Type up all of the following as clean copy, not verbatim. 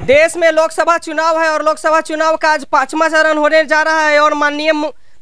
देश में लोकसभा चुनाव है और लोकसभा चुनाव का आज 5वां चरण होने जा रहा है और माननीय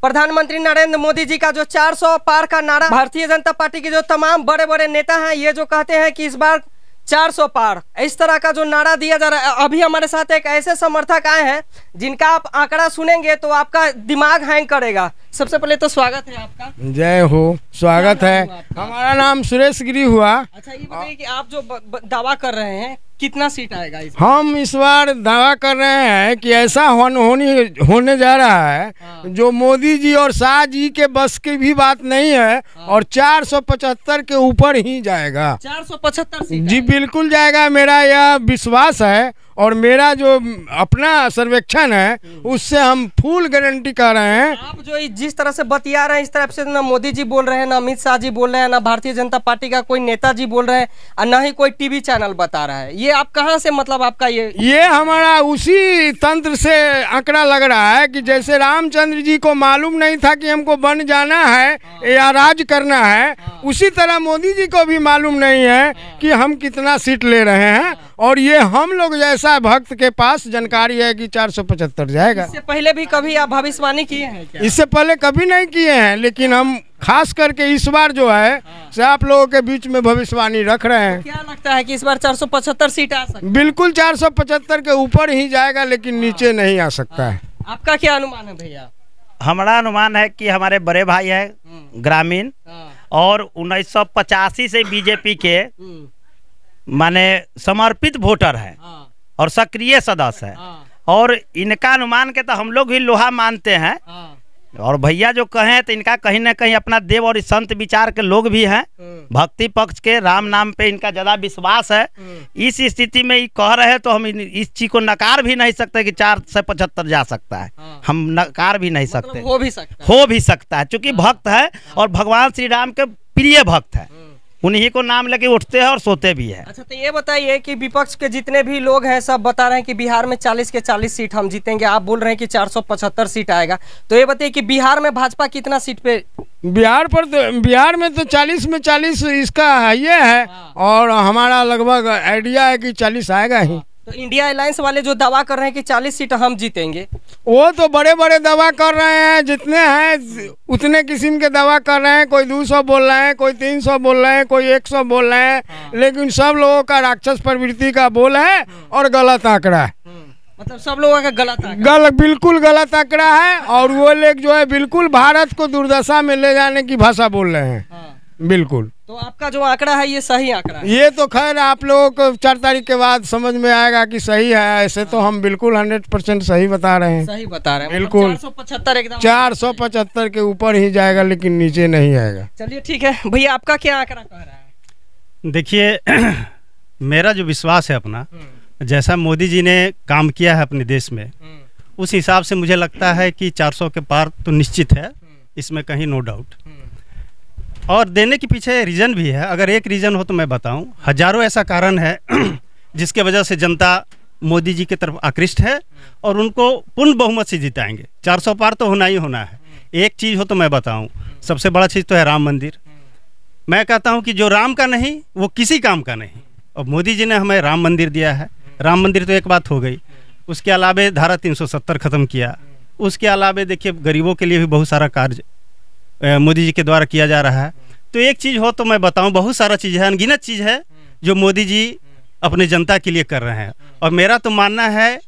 प्रधानमंत्री नरेंद्र मोदी जी का जो 400 पार का नारा, भारतीय जनता पार्टी के जो तमाम बड़े बड़े नेता हैं ये जो कहते हैं कि इस बार 400 पार, इस तरह का जो नारा दिया जा रहा है। अभी हमारे साथ एक ऐसे समर्थक आए हैं जिनका आप आंकड़ा सुनेंगे तो आपका दिमाग हैंग करेगा। सबसे पहले तो स्वागत है आपका। जय हो, स्वागत है। हमारा नाम सुरेश गिरी हुआ। अच्छा, ये बताइए कि आप जो दावा कर रहे हैं कितना सीट आएगा इस हम इस बार दावा कर रहे हैं कि ऐसा होने जा रहा है जो मोदी जी और शाह जी के बस की भी बात नहीं है और 475 के ऊपर ही जाएगा। 475 सीट जी बिल्कुल जाएगा, मेरा यह विश्वास है और मेरा जो अपना सर्वेक्षण है उससे हम फुल गारंटी कर रहे हैं। आप जो जिस तरह से बतिया रहे हैं इस तरफ से ना मोदी जी बोल रहे हैं, ना अमित शाह जी बोल रहे हैं, ना भारतीय जनता पार्टी का कोई नेता जी बोल रहे हैं और ना ही कोई टीवी चैनल बता रहा है। ये आप कहां से, मतलब आपका ये हमारा उसी तंत्र से आंकड़ा लग रहा है कि जैसे रामचंद्र जी को मालूम नहीं था कि हमको बन जाना है या राज करना है, उसी तरह मोदी जी को भी मालूम नहीं है कि हम कितना सीट ले रहे हैं और ये हम लोग जैसा भक्त के पास जानकारी है कि 475 जाएगा। इससे पहले भी कभी आप भविष्यवाणी किए हैं क्या? इससे पहले कभी नहीं किए हैं, लेकिन हम खास करके इस बार जो है से आप लोगों के बीच में भविष्यवाणी रख रहे हैं। क्या लगता है कि इस बार 475 सीट आ सकती है? बिल्कुल 475 के ऊपर ही जाएगा, लेकिन नीचे नहीं आ सकता है। आपका क्या अनुमान है भैया? हमारा अनुमान है कि हमारे बड़े भाई है ग्रामीण और 1985 से बीजेपी के माने समर्पित वोटर है और सक्रिय सदस्य है और इनका अनुमान के तो हम लोग भी लोहा मानते हैं और भैया जो कहें तो इनका कहीं ना कहीं अपना देव और संत विचार के लोग भी हैं, भक्ति पक्ष के राम नाम पे इनका ज़्यादा विश्वास है। इस स्थिति में ये कह रहे हैं तो हम इस चीज़ को नकार भी नहीं सकते कि 475 जा सकता है। हम नकार भी नहीं सकते, हो भी सकता है चूँकि भक्त है और भगवान श्री राम के प्रिय भक्त है, उन्हीं को नाम लेके उठते हैं और सोते भी हैं। अच्छा, तो ये बताइए कि विपक्ष के जितने भी लोग हैं सब बता रहे हैं कि बिहार में 40 के 40 सीट हम जीतेंगे, आप बोल रहे हैं कि 475 सीट आएगा, तो ये बताइए कि बिहार में भाजपा कितना सीट पे? बिहार में तो 40 में 40 इसका ये है और हमारा लगभग आइडिया है कि 40 आएगा ही। तो इंडिया अलायंस वाले जो दावा कर रहे हैं कि 40 सीट हम जीतेंगे, वो तो बड़े बड़े दावा कर रहे हैं, जितने हैं उतने किस्म के दावा कर रहे हैं। कोई 200 बोल रहे हैं, कोई 300 बोल रहे हैं, कोई 100 बोल रहे हैं, लेकिन सब लोगों का राक्षस प्रवृत्ति का बोल है और गलत आंकड़ा है। मतलब सब लोगों का गलत बिल्कुल गलत आंकड़ा है और वो लोग जो है बिल्कुल भारत को दुर्दशा में ले जाने की भाषा बोल रहे हैं। बिल्कुल। तो आपका जो आंकड़ा है ये सही आंकड़ा है? ये तो खैर आप लोगों को 4 तारीख के बाद समझ में आएगा कि सही है। ऐसे तो हम बिल्कुल 100% सही बता रहे हैं। सही बता रहे हैं, बिल्कुल 475 एकदम 475 के ऊपर ही जाएगा, लेकिन नीचे नहीं आएगा। चलिए ठीक है भैया, आपका क्या आंकड़ा कह रहा है? देखिए मेरा जो विश्वास है अपना, जैसा मोदी जी ने काम किया है अपने देश में, उस हिसाब से मुझे लगता है कि 400 के पार तो निश्चित है, इसमें कहीं नो डाउट। और देने के पीछे रीज़न भी है। अगर एक रीज़न हो तो मैं बताऊं, हजारों ऐसा कारण है जिसके वजह से जनता मोदी जी की तरफ आकृष्ट है और उनको पूर्ण बहुमत से जिताएंगे। 400 पार तो होना ही होना है। एक चीज़ हो तो मैं बताऊं, सबसे बड़ा चीज़ तो है राम मंदिर। मैं कहता हूं कि जो राम का नहीं वो किसी काम का नहीं, और मोदी जी ने हमें राम मंदिर दिया है। राम मंदिर तो एक बात हो गई, उसके अलावे धारा 370 ख़त्म किया, उसके अलावे देखिए गरीबों के लिए भी बहुत सारा कार्य मोदी जी के द्वारा किया जा रहा है। तो एक चीज़ हो तो मैं बताऊं, बहुत सारा चीज़ है, अनगिनत चीज़ है जो मोदी जी अपने जनता के लिए कर रहे हैं। और मेरा तो मानना है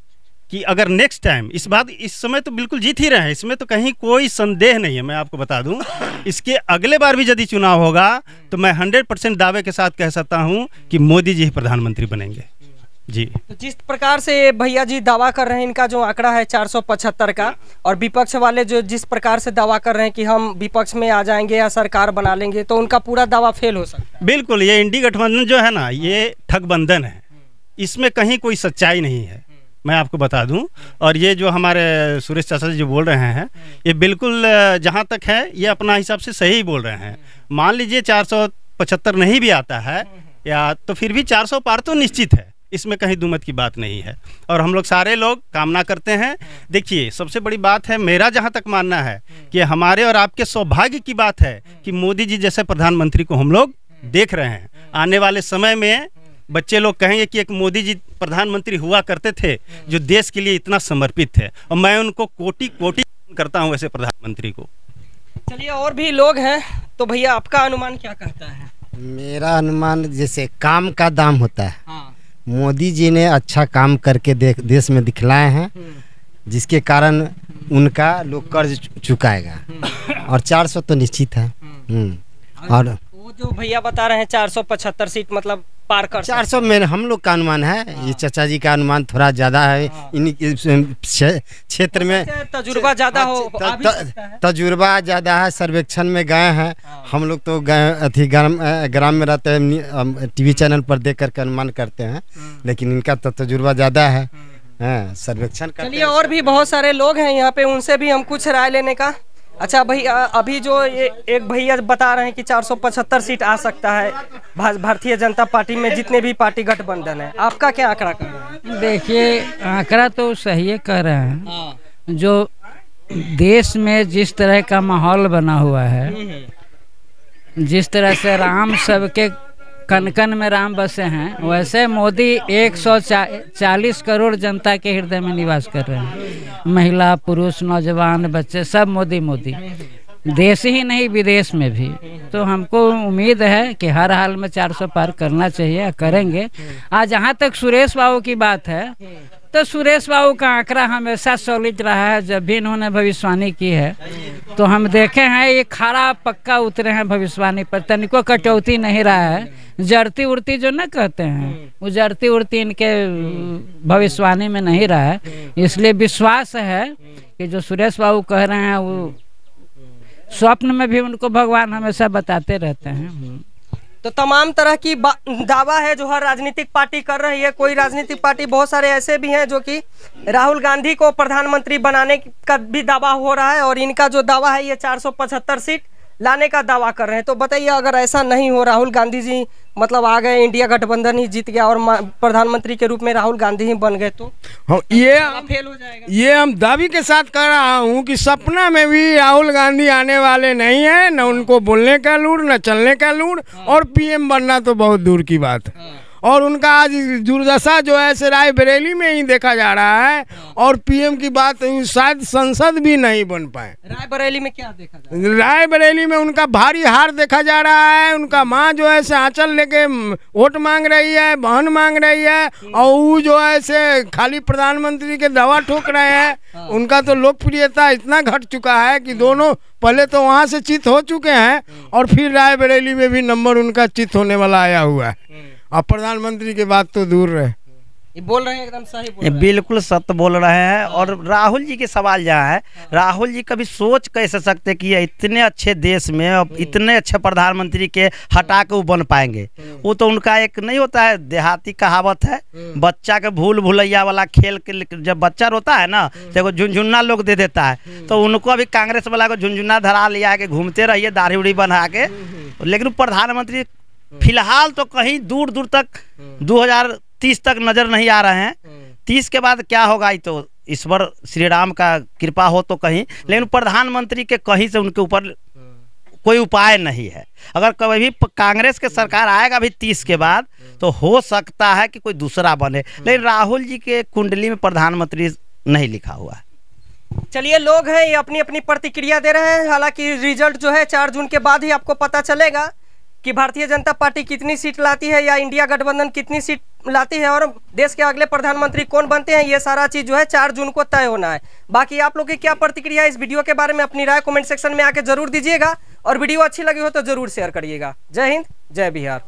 कि अगर नेक्स्ट टाइम इस समय तो बिल्कुल जीत ही रहे हैं, इसमें तो कहीं कोई संदेह नहीं है। मैं आपको बता दूं, इसके अगले बार भी यदि चुनाव होगा तो मैं 100% दावे के साथ कह सकता हूं कि मोदी जी ही प्रधानमंत्री बनेंगे जी। तो जिस प्रकार से भैया जी दावा कर रहे हैं, इनका जो आंकड़ा है 475 का, और विपक्ष वाले जो जिस प्रकार से दावा कर रहे हैं कि हम विपक्ष में आ जाएंगे या सरकार बना लेंगे, तो उनका पूरा दावा फेल हो सकता है। बिल्कुल, ये इंडी गठबंधन जो है ना, ये ठगबंधन है, इसमें कहीं कोई सच्चाई नहीं है, मैं आपको बता दूं। और ये जो हमारे सुरेश चाचा जी जो बोल रहे हैं, ये बिल्कुल जहाँ तक है ये अपना हिसाब से सही बोल रहे हैं। मान लीजिए 475 नहीं भी आता है या तो फिर भी 400 पार तो निश्चित है, इसमें कहीं दुमत की बात नहीं है। और हम लोग सारे लोग कामना करते हैं। देखिए सबसे बड़ी बात है, मेरा जहाँ तक मानना है कि हमारे और आपके सौभाग्य की बात है कि मोदी जी जैसे प्रधानमंत्री को हम लोग देख रहे हैं। आने वाले समय में बच्चे लोग कहेंगे कि एक मोदी जी प्रधानमंत्री हुआ करते थे जो देश के लिए इतना समर्पित थे, और मैं उनको कोटि कोटि करता हूँ ऐसे प्रधानमंत्री को। चलिए और भी लोग हैं, तो भैया आपका अनुमान क्या कहता है? मेरा अनुमान जैसे काम का दाम होता है, हाँ। मोदी जी ने अच्छा काम करके देश में दिखलाए हैं, जिसके कारण उनका लोग कर्ज चुकाएगा, और 400 तो निश्चित है। और वो जो भैया बता रहे हैं 475 सीट मतलब पार कर 400 में हम लोग का अनुमान है। ये चाचा जी का अनुमान थोड़ा ज़्यादा है। इन क्षेत्र में तजुर्बा ज़्यादा हो, आ भी सकता है। तजुर्बा ज़्यादा है, सर्वेक्षण में गए हैं हम लोग, तो गए अथी ग्राम में रहते हैं, टीवी चैनल पर देख करके अनुमान करते हैं, लेकिन इनका तो तजुर्बा ज़्यादा है, सर्वेक्षण। चलिए और भी बहुत सारे लोग हैं यहाँ पे, उनसे भी हम कुछ राय लेने का। अच्छा भैया, अभी जो ये एक भैया बता रहे हैं कि 475 सीट आ सकता है भारतीय जनता पार्टी में, जितने भी पार्टी गठबंधन है, आपका क्या आंकड़ा कह रहे हैं? देखिए आंकड़ा तो सही कह रहे हैं। जो देश में जिस तरह का माहौल बना हुआ है, जिस तरह से राम सबके कन कन में राम बसे हैं, वैसे मोदी 140 करोड़ जनता के हृदय में निवास कर रहे हैं। महिला, पुरुष, नौजवान, बच्चे सब मोदी मोदी, देश ही नहीं विदेश में भी। तो हमको उम्मीद है कि हर हाल में 400 पार करना चाहिए, करेंगे। आज जहाँ तक सुरेश बाबू की बात है, तो सुरेश बाबू का आंकड़ा हमेशा सॉलिड रहा है। जब भी इन्होंने भविष्यवाणी की है तो हम देखे हैं ये खरा पक्का उतरे हैं भविष्यवाणी पर, तनिको कटौती नहीं रहा है। जड़ती उड़ती जो न कहते हैं, वो जड़ती उड़ती इनके भविष्यवाणी में नहीं रहा है। इसलिए विश्वास है कि जो सुरेश बाबू कह रहे हैं, वो स्वप्न में भी उनको भगवान हमेशा बताते रहते हैं। तो तमाम तरह की दावा है जो हर राजनीतिक पार्टी कर रही है। कोई राजनीतिक पार्टी, बहुत सारे ऐसे भी हैं जो कि राहुल गांधी को प्रधानमंत्री बनाने का भी दावा हो रहा है, और इनका जो दावा है ये 475 सीट लाने का दावा कर रहे हैं। तो बताइए, अगर ऐसा नहीं हो, राहुल गांधी जी मतलब आ गए, इंडिया गठबंधन ही जीत गया और प्रधानमंत्री के रूप में राहुल गांधी ही बन गए, तो ये फेल हो जाएगा। ये हम दावी के साथ कह रहा हूँ कि सपना में भी राहुल गांधी आने वाले नहीं है, न उनको बोलने का लूर, न चलने का लूर, और पीएम बनना तो बहुत दूर की बात है। और उनका आज दुर्दशा जो है से रायबरेली में ही देखा जा रहा है, और पीएम की बात शायद संसद भी नहीं बन पाए। रायबरेली में क्या देखा जा रहा है? रायबरेली में उनका भारी हार देखा जा रहा है। उनका माँ जो है से आंचल लेके वोट मांग रही है, बहन मांग रही है, और वो जो है से खाली प्रधानमंत्री के दवा ठोक रहे हैं। उनका तो लोकप्रियता इतना घट चुका है कि दोनों पहले तो वहाँ से चित हो चुके हैं, और फिर रायबरेली में भी नंबर उनका चित होने वाला आया हुआ है। अब प्रधानमंत्री की बात तो दूर रहे, ये बोल रहे हैं, एकदम सही बोल रहे हैं। बिल्कुल सत्य बोल रहे हैं। और राहुल जी के सवाल जहाँ है, राहुल जी कभी सोच कैसे सकते कि ये इतने अच्छे देश में और इतने अच्छे प्रधानमंत्री के हटा के वो बन पाएंगे? वो तो उनका एक नहीं होता है, देहाती कहावत है, बच्चा के भूल भुलैया वाला खेल के जब बच्चा रोता है ना, तो झुनझुना लोग दे देता है। तो उनको अभी कांग्रेस वाला को झुनझुना धरा लिया के घूमते रहिए दाढ़ी उड़ी बना के, लेकिन प्रधानमंत्री फिलहाल तो कहीं दूर दूर तक 2030 तक नजर नहीं आ रहे हैं। 30 के बाद क्या होगा, ये तो ईश्वर श्री राम का कृपा हो तो कहीं, लेकिन प्रधानमंत्री के कहीं से उनके ऊपर कोई उपाय नहीं है। अगर कभी भी कांग्रेस के सरकार आएगा भी 30 के बाद, तो हो सकता है कि कोई दूसरा बने, लेकिन राहुल जी के कुंडली में प्रधानमंत्री नहीं लिखा हुआ है। चलिए, लोग हैं ये अपनी अपनी प्रतिक्रिया दे रहे हैं। हालांकि रिजल्ट जो है 4 जून के बाद ही आपको पता चलेगा कि भारतीय जनता पार्टी कितनी सीट लाती है या इंडिया गठबंधन कितनी सीट लाती है, और देश के अगले प्रधानमंत्री कौन बनते हैं। ये सारा चीज जो है 4 जून को तय होना है। बाकी आप लोग की क्या प्रतिक्रिया है इस वीडियो के बारे में, अपनी राय कमेंट सेक्शन में आके जरूर दीजिएगा, और वीडियो अच्छी लगी हो तो जरूर शेयर करिएगा। जय हिंद, जय बिहार।